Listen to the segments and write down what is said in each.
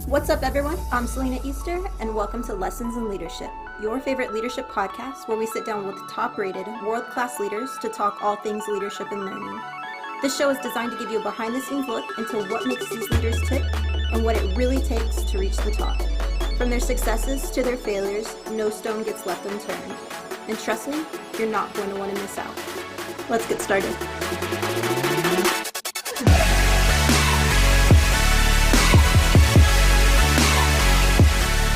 What's up, everyone? I'm Selena Easter, and welcome to Lessons in Leadership, your favorite leadership podcast where we sit down with top-rated, world-class leaders to talk all things leadership and learning. This show is designed to give you a behind-the-scenes look into what makes these leaders tick and what it really takes to reach the top. From their successes to their failures, no stone gets left unturned. And trust me, you're not going to want to miss out. Let's get started.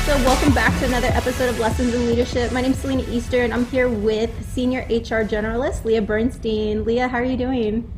So welcome back to another episode of Lessons in Leadership. My name is Selena Easter, and I'm here with Senior HR Generalist, Lea Bernstein. Lea, how are you doing?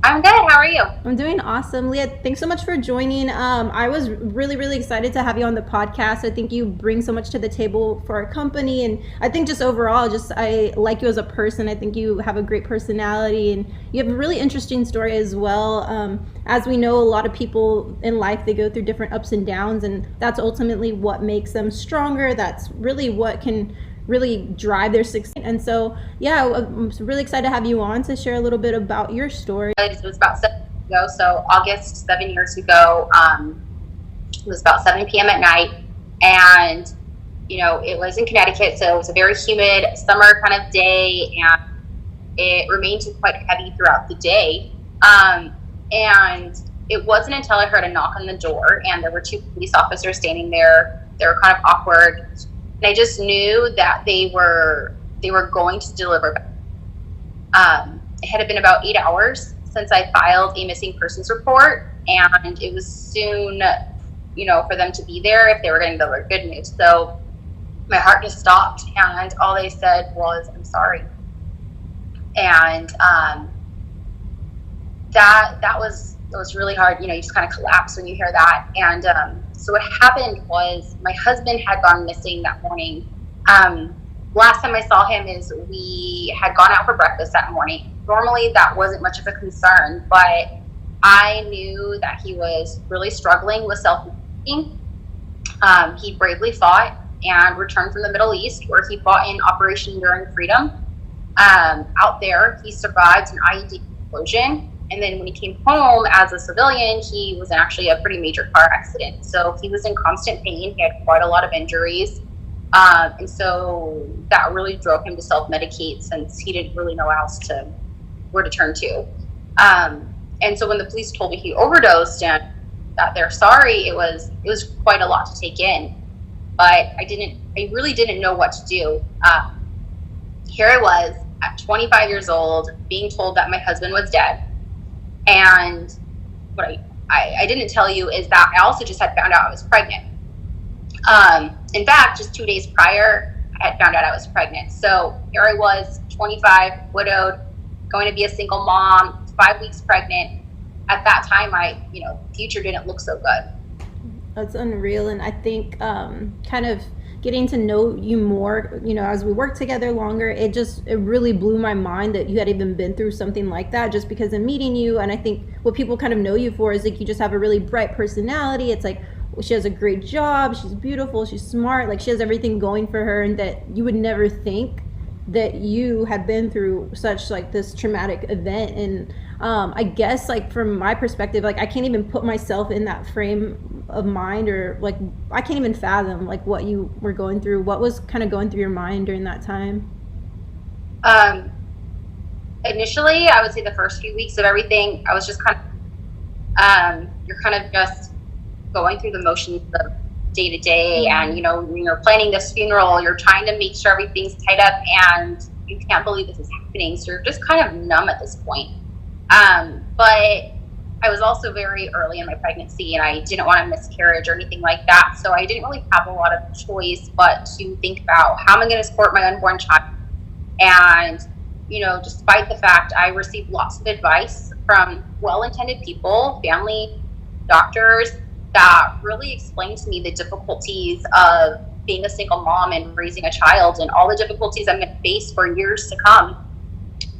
I'm good. How are you? I'm doing awesome. Lea, thanks so much for joining. I was really excited to have you on the podcast. I think you bring so much to the table for our company, and I think just overall, I like you as a person. I think you have a great personality, and you have a really interesting story as well. As we know, a lot of people in life, they go through different ups and downs, and that's ultimately what makes them stronger. That's really what can really drive their success. And so, yeah, I'm really excited to have you on to share a little bit about your story. It was about 7 years ago, so August 7 years ago. It was about 7 p.m. at night, and it was in Connecticut, so it was a very humid summer kind of day, and it remained quite heavy throughout the day. And it wasn't until I heard a knock on the door, and there were 2 police officers standing there. They were kind of awkward. And I just knew that they were going to deliver. It had been about 8 hours since I filed a missing persons report, and it was soon, for them to be there if they were going to deliver good news. So my heart just stopped, and all they said was, "I'm sorry." And that was really hard. You just kind of collapse when you hear that. And so what happened was my husband had gone missing that morning. Last time I saw him is we had gone out for breakfast that morning. Normally that wasn't much of a concern, but I knew that he was really struggling with self-esteem. He bravely fought and returned from the Middle East, where he fought in Operation Enduring Freedom. Out there, he survived an IED explosion. And then when he came home as a civilian, he was in actually a pretty major car accident. So he was in constant pain. He had quite a lot of injuries. And so that really drove him to self-medicate, since he didn't really know where to turn to. And so when the police told me he overdosed and that they're sorry, it was quite a lot to take in. But I really didn't know what to do. Here I was at 25 years old being told that my husband was dead. And what I didn't tell you is that I also just had found out I was pregnant. In fact, just 2 days prior, I had found out I was pregnant. So here I was, 25, widowed, going to be a single mom, 5 weeks pregnant. At that time, future didn't look so good. That's unreal. And I think kind of getting to know you more, as we work together longer, it really blew my mind that you had even been through something like that, just because of meeting you. And I think what people kind of know you for is like you just have a really bright personality. It's like, she has a great job, she's beautiful, she's smart, like she has everything going for her, and that you would never think that you had been through such like this traumatic event. And I guess like from my perspective, like I can't even put myself in that frame of mind, or like I can't even fathom like what you were going through. What was kind of going through your mind during that time? Initially, I would say the first few weeks of everything, I was just kind of you're kind of just going through the motions of day to day. And when you're planning this funeral, you're trying to make sure everything's tied up, and you can't believe this is happening, so you're just kind of numb at this point. But I was also very early in my pregnancy, and I didn't want a miscarriage or anything like that, so I didn't really have a lot of choice but to think about how am I going to support my unborn child. And despite the fact I received lots of advice from well-intended people, family, doctors, that really explained to me the difficulties of being a single mom and raising a child, and all the difficulties I'm going to face for years to come.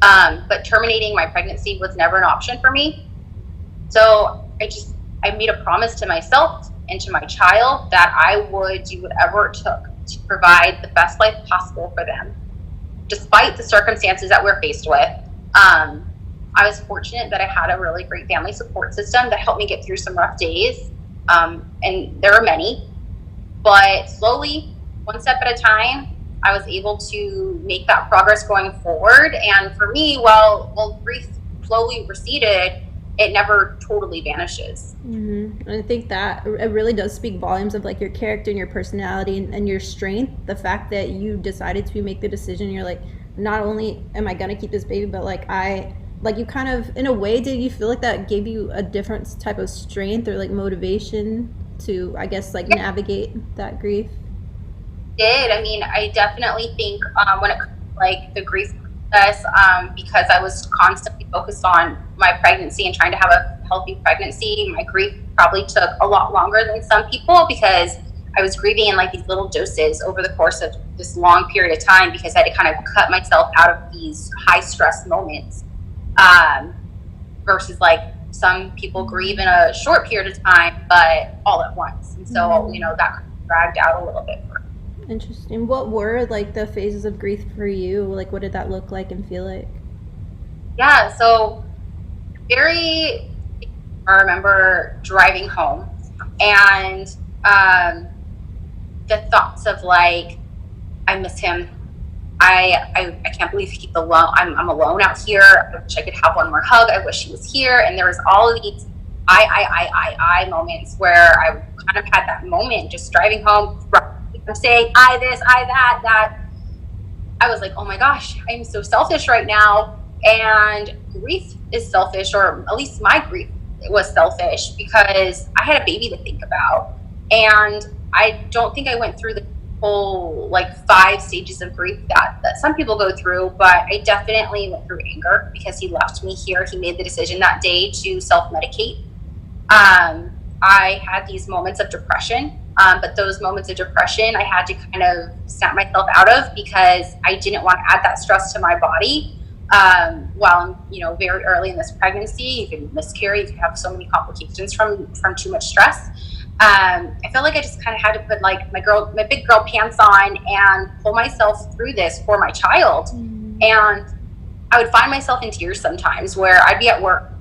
But terminating my pregnancy was never an option for me. So I made a promise to myself and to my child that I would do whatever it took to provide the best life possible for them, despite the circumstances that we're faced with. I was fortunate that I had a really great family support system that helped me get through some rough days. And there are many, but slowly, one step at a time, I was able to make that progress going forward. And for me, while grief slowly receded, it never totally vanishes. And I think that it really does speak volumes of like your character and your personality and your strength. The fact that you decided to make the decision, you're like, not only am I gonna keep this baby, but like you kind of, in a way, did you feel like that gave you a different type of strength or like motivation to, I guess, like navigate that grief? Did. I mean, I definitely think when it comes to like the grief process, because I was constantly focused on my pregnancy and trying to have a healthy pregnancy, my grief probably took a lot longer than some people because I was grieving in like these little doses over the course of this long period of time because I had to kind of cut myself out of these high stress moments, um, versus like some people grieve in a short period of time, but all at once. And so, that kind of dragged out a little bit for me. Interesting. What were like the phases of grief for you? Like, what did that look like and feel like? Yeah, so very, I remember driving home and the thoughts of like, I miss him. I can't believe he's alone. I'm alone out here. I wish I could have one more hug. I wish he was here. And there was all of these I moments where I kind of had that moment just driving home, saying I this, I that. I was like, oh my gosh, I'm so selfish right now. And grief is selfish, or at least my grief was selfish because I had a baby to think about. And I don't think I went through the whole like 5 stages of grief that some people go through, but I definitely went through anger because he left me here. He made the decision that day to self-medicate. I had these moments of depression, but those moments of depression I had to kind of snap myself out of because I didn't want to add that stress to my body. While I'm, very early in this pregnancy, you can miscarry, you can have so many complications from too much stress. I felt like I just kind of had to put like my big girl pants on and pull myself through this for my child. And I would find myself in tears sometimes where I'd be at work,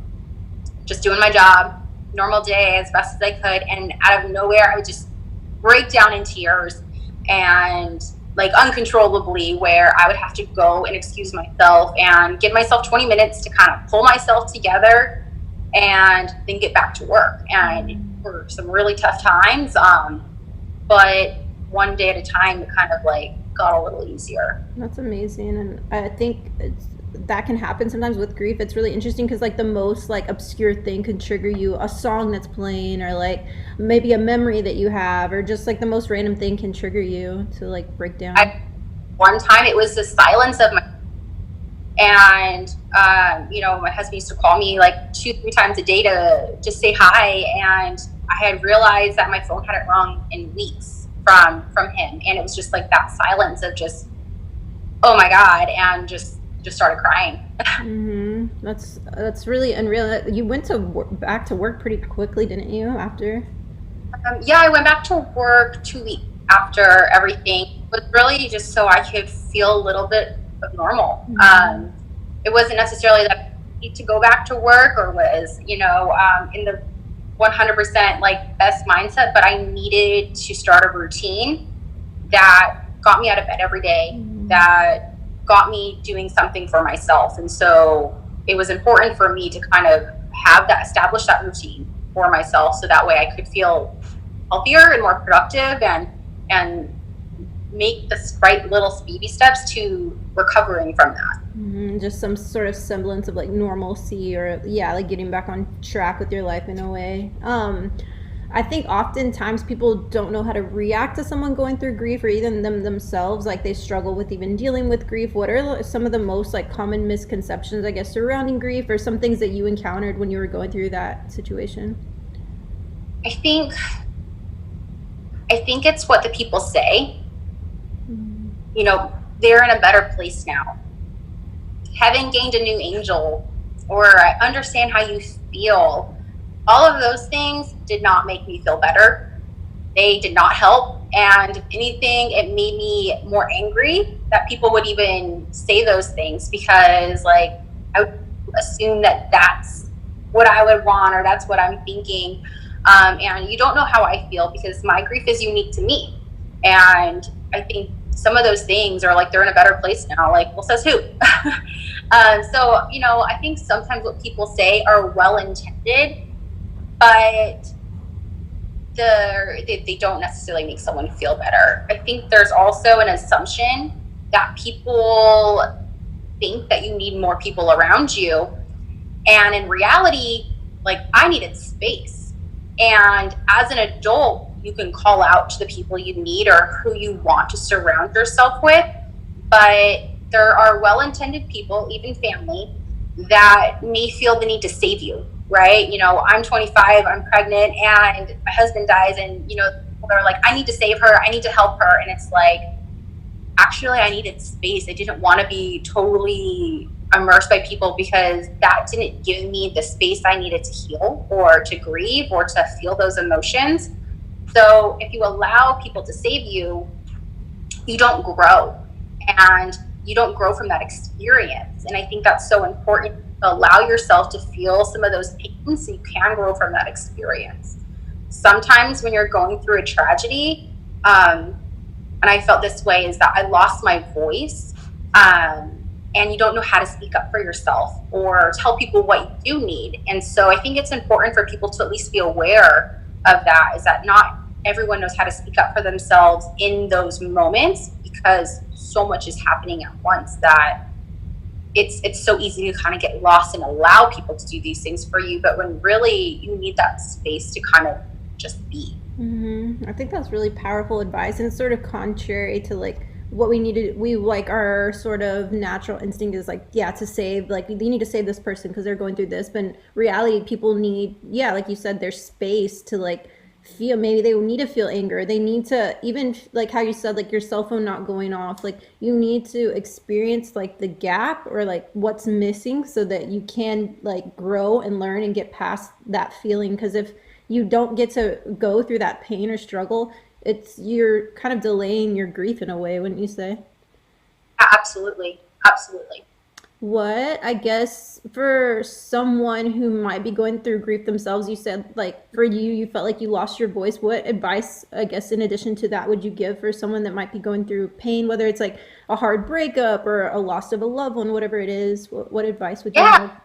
just doing my job, normal day as best as I could. And out of nowhere, I would just break down in tears and like uncontrollably, where I would have to go and excuse myself and give myself 20 minutes to kind of pull myself together and then get back to work. And for some really tough times, but one day at a time, it kind of like got a little easier. That's amazing. And I think that can happen sometimes with grief. It's really interesting because like the most like obscure thing can trigger you, a song that's playing or like maybe a memory that you have, or just like the most random thing can trigger you to like break down. One time it was the silence of my, and my husband used to call me like 2-3 times a day to just say hi, and I had realized that my phone hadn't rung in weeks from him, and it was just like that silence of just, oh my God, and just started crying. That's really unreal. You went back to work pretty quickly, didn't you, after? Yeah, I went back to work 2 weeks after everything. It was really just so I could feel a little bit of normal. It wasn't necessarily that I need to go back to work or was, in the 100% like best mindset, but I needed to start a routine that got me out of bed every day, that got me doing something for myself. And so it was important for me to kind of establish that routine for myself, so that way I could feel healthier and more productive and make the right little baby steps to recovering from that. Just some sort of semblance of like normalcy, or like getting back on track with your life in a way. I think oftentimes people don't know how to react to someone going through grief, or even themselves, like they struggle with even dealing with grief. What are some of the most like common misconceptions, I guess, surrounding grief, or some things that you encountered when you were going through that situation? I think it's what the people say. They're in a better place now. Having gained a new angel, or I understand how you feel. All of those things did not make me feel better. They did not help. And if anything, it made me more angry that people would even say those things, because like I would assume that that's what I would want, or that's what I'm thinking. And you don't know how I feel because my grief is unique to me. And I think some of those things are like they're in a better place now. Like, well, says who? So, I think sometimes what people say are well intended, but they don't necessarily make someone feel better. I think there's also an assumption that people think that you need more people around you. And in reality, like, I needed space. And as an adult, you can call out to the people you need or who you want to surround yourself with. But there are well intended people, even family, that may feel the need to save you, right? I'm 25, I'm pregnant, and my husband dies, and, they're like, I need to save her, I need to help her. And it's like, actually, I needed space. I didn't want to be totally immersed by people because that didn't give me the space I needed to heal or to grieve or to feel those emotions. So if you allow people to save you, you don't grow, and you don't grow from that experience. And I think that's so important to allow yourself to feel some of those pains so you can grow from that experience. Sometimes when you're going through a tragedy, and I felt this way, is that I lost my voice, and you don't know how to speak up for yourself or tell people what you do need. And so I think it's important for people to at least be aware of that, is that not everyone knows how to speak up for themselves in those moments, because so much is happening at once that it's so easy to kind of get lost and allow people to do these things for you, but when really you need that space to kind of just be. I think that's really powerful advice, and it's sort of contrary to like what we needed. We like our sort of natural instinct is like, yeah, to save, like you need to save this person because they're going through this. But in reality, people need, yeah, like you said, their space to like feel. Maybe they need to feel anger. They need to, even like how you said, like your cell phone not going off. Like you need to experience like the gap or like what's missing so that you can like grow and learn and get past that feeling. Because if you don't get to go through that pain or struggle, you're kind of delaying your grief in a way, wouldn't you say? Absolutely. Absolutely. What, I guess, for someone who might be going through grief themselves, you said like for you, you felt like you lost your voice. What advice, I guess, in addition to that, would you give for someone that might be going through pain, whether it's like a hard breakup or a loss of a loved one, whatever it is? What advice would you Yeah. have?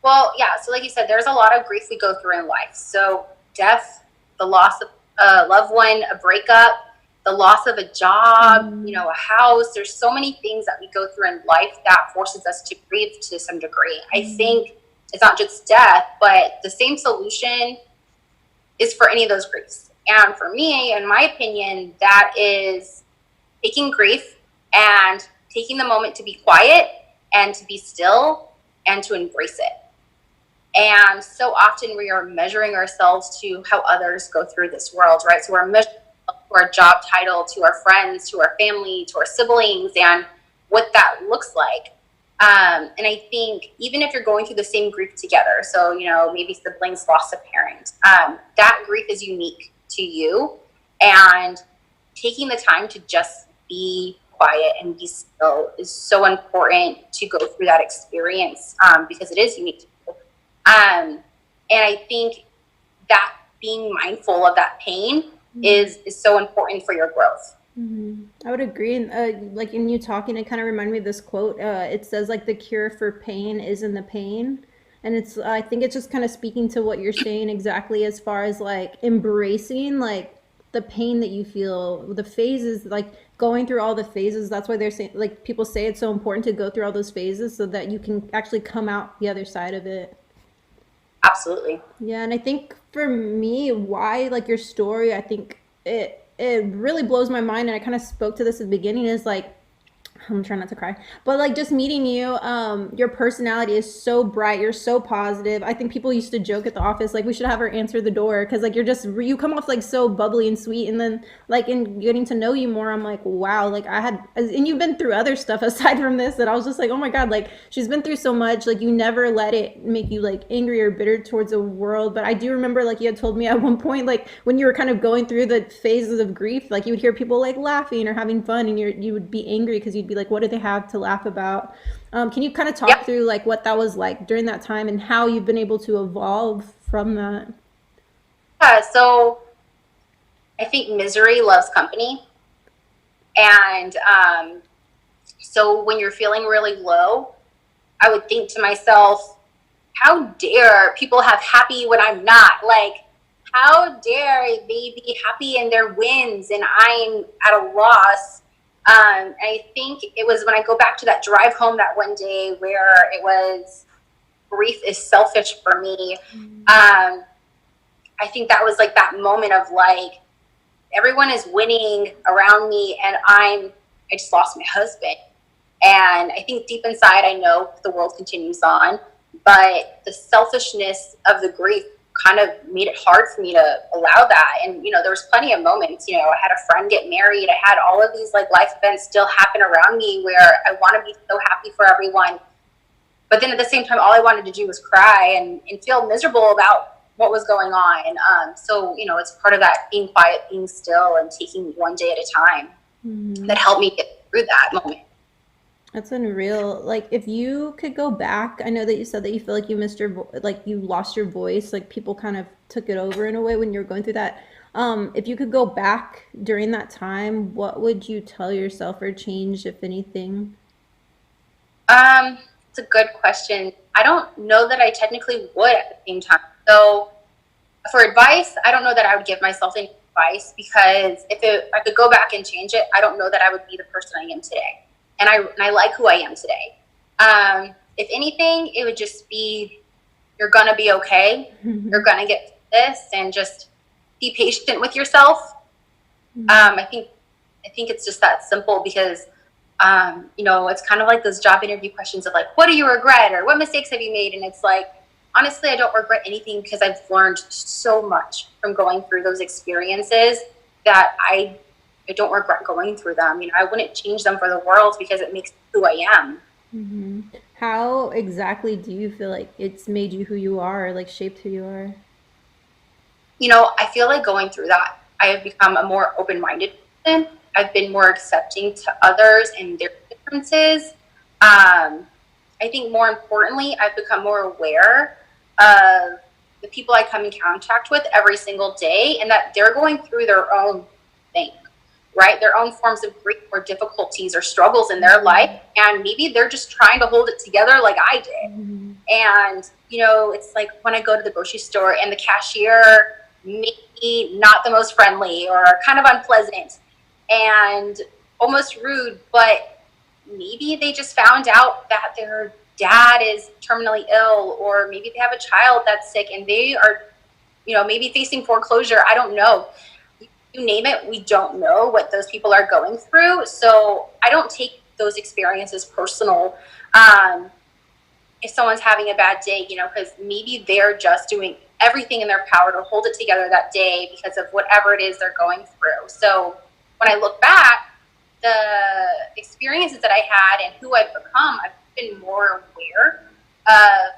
Well, yeah. So, like you said, there's a lot of grief we go through in life. So, death, the loss of a loved one, a breakup, the loss of a job, a house. There's so many things that we go through in life that forces us to grieve to some degree. I think it's not just death, but the same solution is for any of those griefs. And for me, in my opinion, that is taking grief and taking the moment to be quiet and to be still and to embrace it. And so often we are measuring ourselves to how others go through this world, right? So we're measuring to our job title, to our friends, to our family, to our siblings, and what that looks like. And I think even if you're going through the same grief together, so, maybe siblings lost a parent, that grief is unique to you. And taking the time to just be quiet and be still is so important to go through that experience, because it is unique to you. And I think that being mindful of that pain is so important for your growth. I would agree. And like in you talking, it kind of reminded me of this quote. It says like the cure for pain is in the pain. And I think it's just kind of speaking to what you're saying exactly as far as like embracing like the pain that you feel, the phases, like going through all the phases. That's why they're saying, like people say it's so important to go through all those phases so that you can actually come out the other side of it. Absolutely. Yeah, and I think for me, why like your story, I think it really blows my mind, and I kind of spoke to this at the beginning. Is like I'm trying not to cry, but like just meeting you, your personality is so bright. You're so positive. I think people used to joke at the office like we should have her answer the door because like you come off like so bubbly and sweet, and then like in getting to know you more, I'm like wow, like and you've been through other stuff aside from this that I was just like oh my god, like she's been through so much. Like you never let it make you like angry or bitter towards the world. But I do remember like you had told me at one point like when you were kind of going through the phases of grief, like you would hear people like laughing or having fun, and you would be angry because you'd be like, what do they have to laugh about? Can you kind of talk Yep. through like what that was like during that time and how you've been able to evolve from that? Yeah, so I think misery loves company. And so when you're feeling really low, I would think to myself, how dare people have happy when I'm not? Like, how dare they be happy in their wins and I'm at a loss? I think it was when I go back to that drive home that one day where it was grief is selfish for me. I think that was like that moment of like, everyone is winning around me and I just lost my husband. And I think deep inside, I know the world continues on, but the selfishness of the grief kind of made it hard for me to allow that. And, there was plenty of moments, I had a friend get married. I had all of these like life events still happen around me where I want to be so happy for everyone. But then at the same time, all I wanted to do was cry and feel miserable about what was going on. So, it's part of that being quiet, being still, and taking one day at a time that helped me get through that moment. That's unreal. Like, if you could go back, I know that you said that you feel like you missed your, like you lost your voice, like people kind of took it over in a way when you were going through that. If you could go back during that time, what would you tell yourself or change, if anything? It's a good question. I don't know that I technically would at the same time. So for advice, I don't know that I would give myself any advice because if I could go back and change it, I don't know that I would be the person I am today. And I like who I am today. If anything, it would just be, you're gonna be okay. You're gonna get this, and just be patient with yourself. I think it's just that simple because it's kind of like those job interview questions of like, what do you regret or what mistakes have you made? And it's like, honestly, I don't regret anything because I've learned so much from going through those experiences that I don't regret going through them. I wouldn't change them for the world because it makes who I am. How exactly do you feel like it's made you who you are, or like shaped who you are? I feel like going through that, I have become a more open-minded person. I've been more accepting to others and their differences. I think more importantly, I've become more aware of the people I come in contact with every single day and that they're going through their own thing, right? Their own forms of grief or difficulties or struggles in their life. And maybe they're just trying to hold it together like I did. And, it's like when I go to the grocery store and the cashier maybe not the most friendly or kind of unpleasant and almost rude, but maybe they just found out that their dad is terminally ill, or maybe they have a child that's sick and they are, maybe facing foreclosure. I don't know. You name it, we don't know what those people are going through. So I don't take those experiences personal. If someone's having a bad day, because maybe they're just doing everything in their power to hold it together that day because of whatever it is they're going through. So when I look back, the experiences that I had and who I've become, I've been more aware of.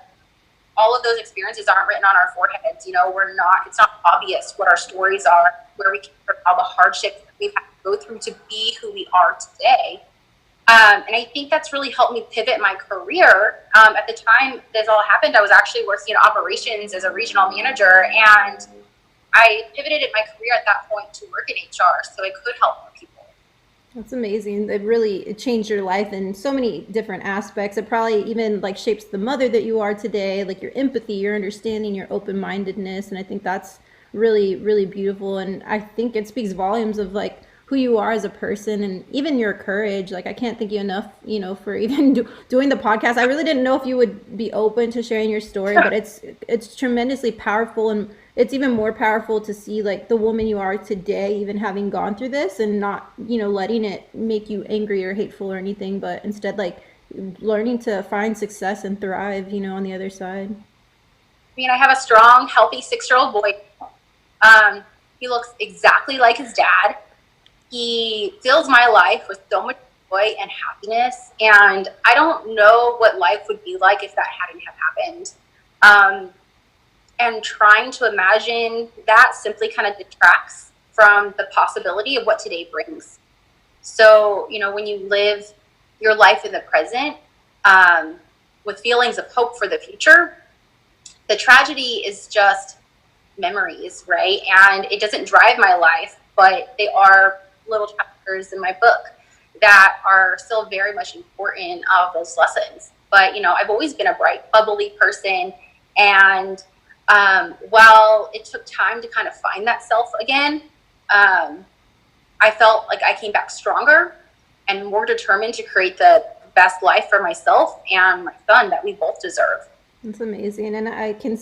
All of those experiences aren't written on our foreheads. It's not obvious what our stories are, where we came from, all the hardships that we've had to go through to be who we are today. And I think that's really helped me pivot my career. At the time this all happened, I was actually working in operations as a regional manager, and I pivoted in my career at that point to work in HR so I could help more people. That's amazing. It changed your life in so many different aspects. It probably even like shapes the mother that you are today, like your empathy, your understanding, your open-mindedness. And I think that's really, really beautiful. And I think it speaks volumes of like who you are as a person and even your courage. Like I can't thank you enough, for even doing the podcast. I really didn't know if you would be open to sharing your story, but it's tremendously powerful, and it's even more powerful to see like the woman you are today, even having gone through this and not, letting it make you angry or hateful or anything, but instead like learning to find success and thrive, on the other side. I have a strong, healthy 6-year-old boy. He looks exactly like his dad. He fills my life with so much joy and happiness, and I don't know what life would be like if that hadn't have happened. And trying to imagine that simply kind of detracts from the possibility of what today brings. So, when you live your life in the present with feelings of hope for the future, the tragedy is just memories, right? And it doesn't drive my life, but they are little chapters in my book that are still very much important of those lessons. But I've always been a bright, bubbly person, and while it took time to kind of find that self again, I felt like I came back stronger and more determined to create the best life for myself and my son that we both deserve. It's amazing, and I can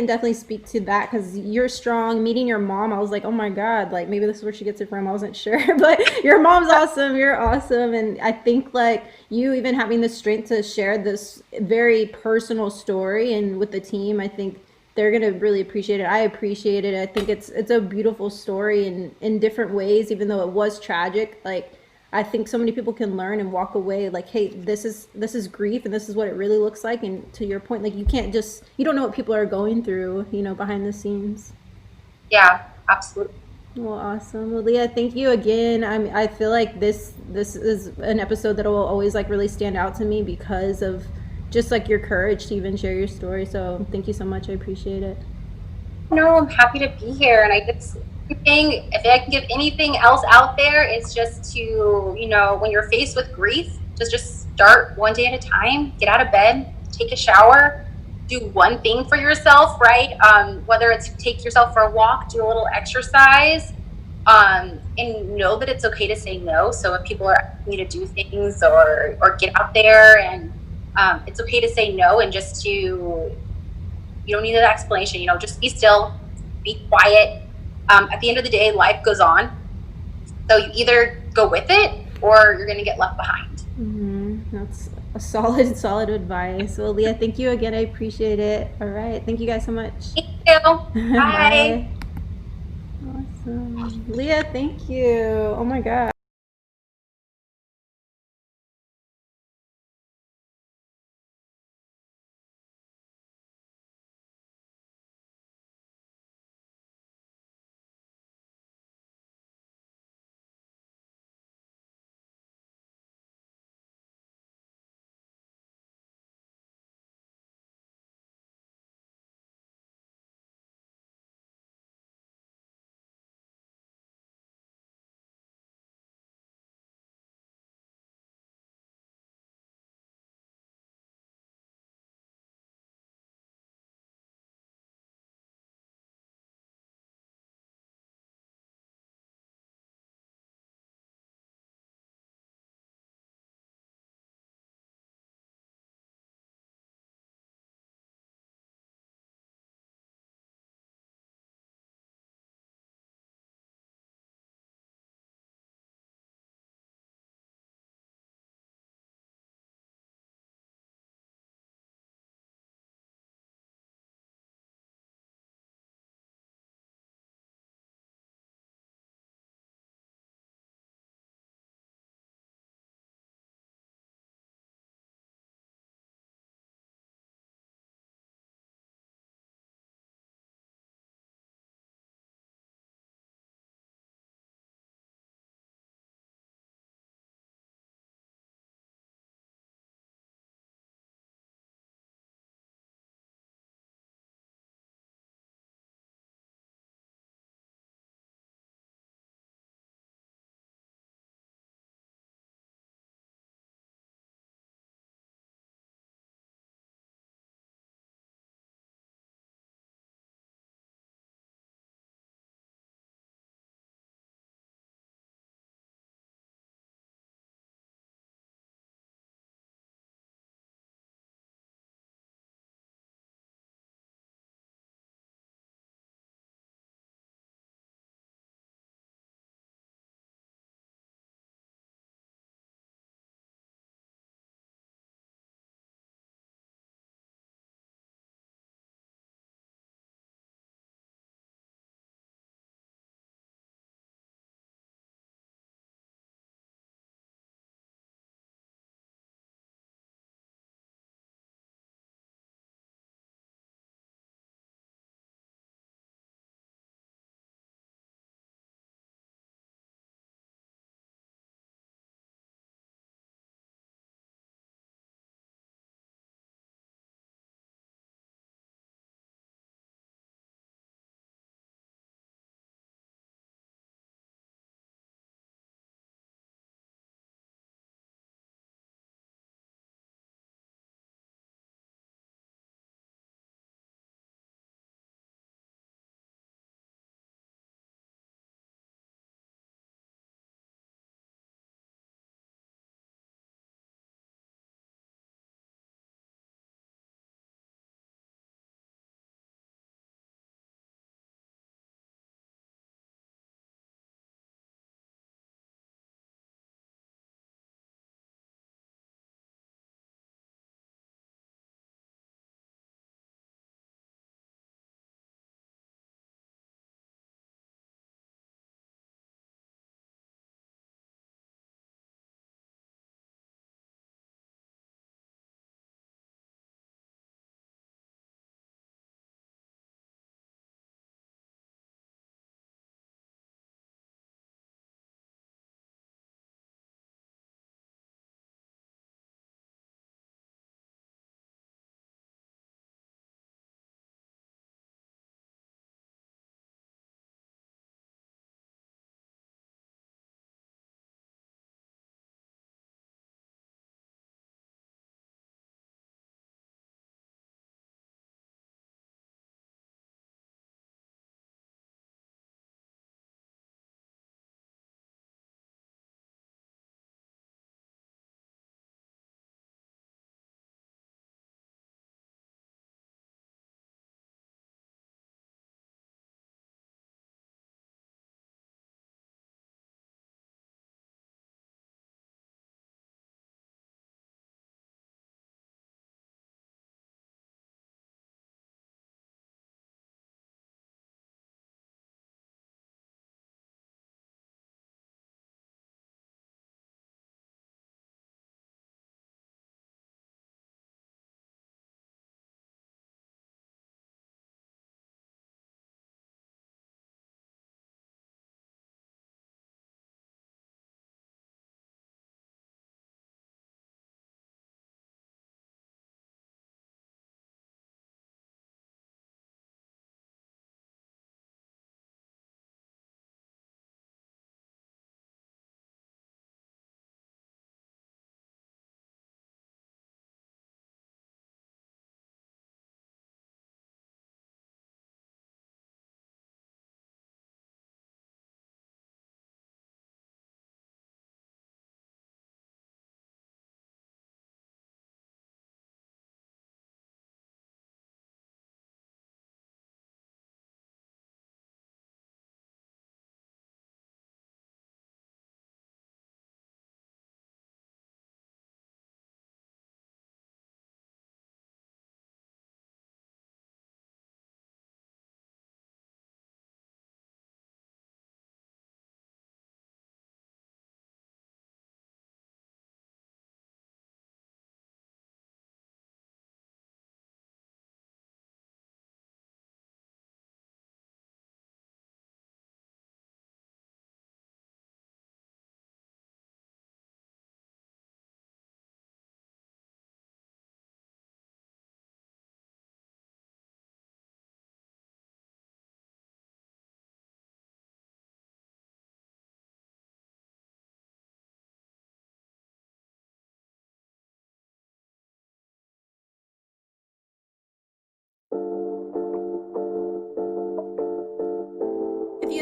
definitely speak to that because you're strong. Meeting your mom, I was like, oh my god, like maybe this is where she gets it from. I wasn't sure, but your mom's awesome. You're awesome, and I think like you even having the strength to share this very personal story and with the team, I think they're gonna really appreciate it. I appreciate it. I think it's a beautiful story in different ways, even though it was tragic. Like I think so many people can learn and walk away like, hey, this is grief and this is what it really looks like. And to your point, like you don't know what people are going through, behind the scenes. Yeah, absolutely. Well, awesome. Well, Leah, thank you again. I feel like this is an episode that will always like really stand out to me because of just like your courage to even share your story. So thank you so much. I appreciate it. No, I'm happy to be here. And I just think if I can give anything else out there, it's just to, when you're faced with grief, just start one day at a time, get out of bed, take a shower, do one thing for yourself, right? Whether it's take yourself for a walk, do a little exercise, and know that it's okay to say no. So if people are asking you to do things or get out there, and it's okay to say no, and just to, you don't need an explanation. Just be still, be quiet. At the end of the day, life goes on. So you either go with it or you're going to get left behind. That's a solid, solid advice. Well, Leah, thank you again. I appreciate it. All right. Thank you guys so much. Thank you. Bye. Bye. Awesome. Leah, thank you. Oh my God.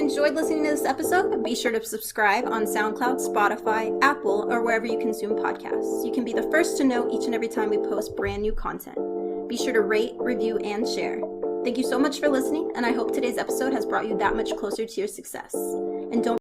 enjoyed listening to this episode, be sure to subscribe on SoundCloud, Spotify, Apple, or wherever you consume podcasts. You can be the first to know each and every time we post brand new content. Be sure to rate, review, and share. Thank you so much for listening, and I hope today's episode has brought you that much closer to your success. And don't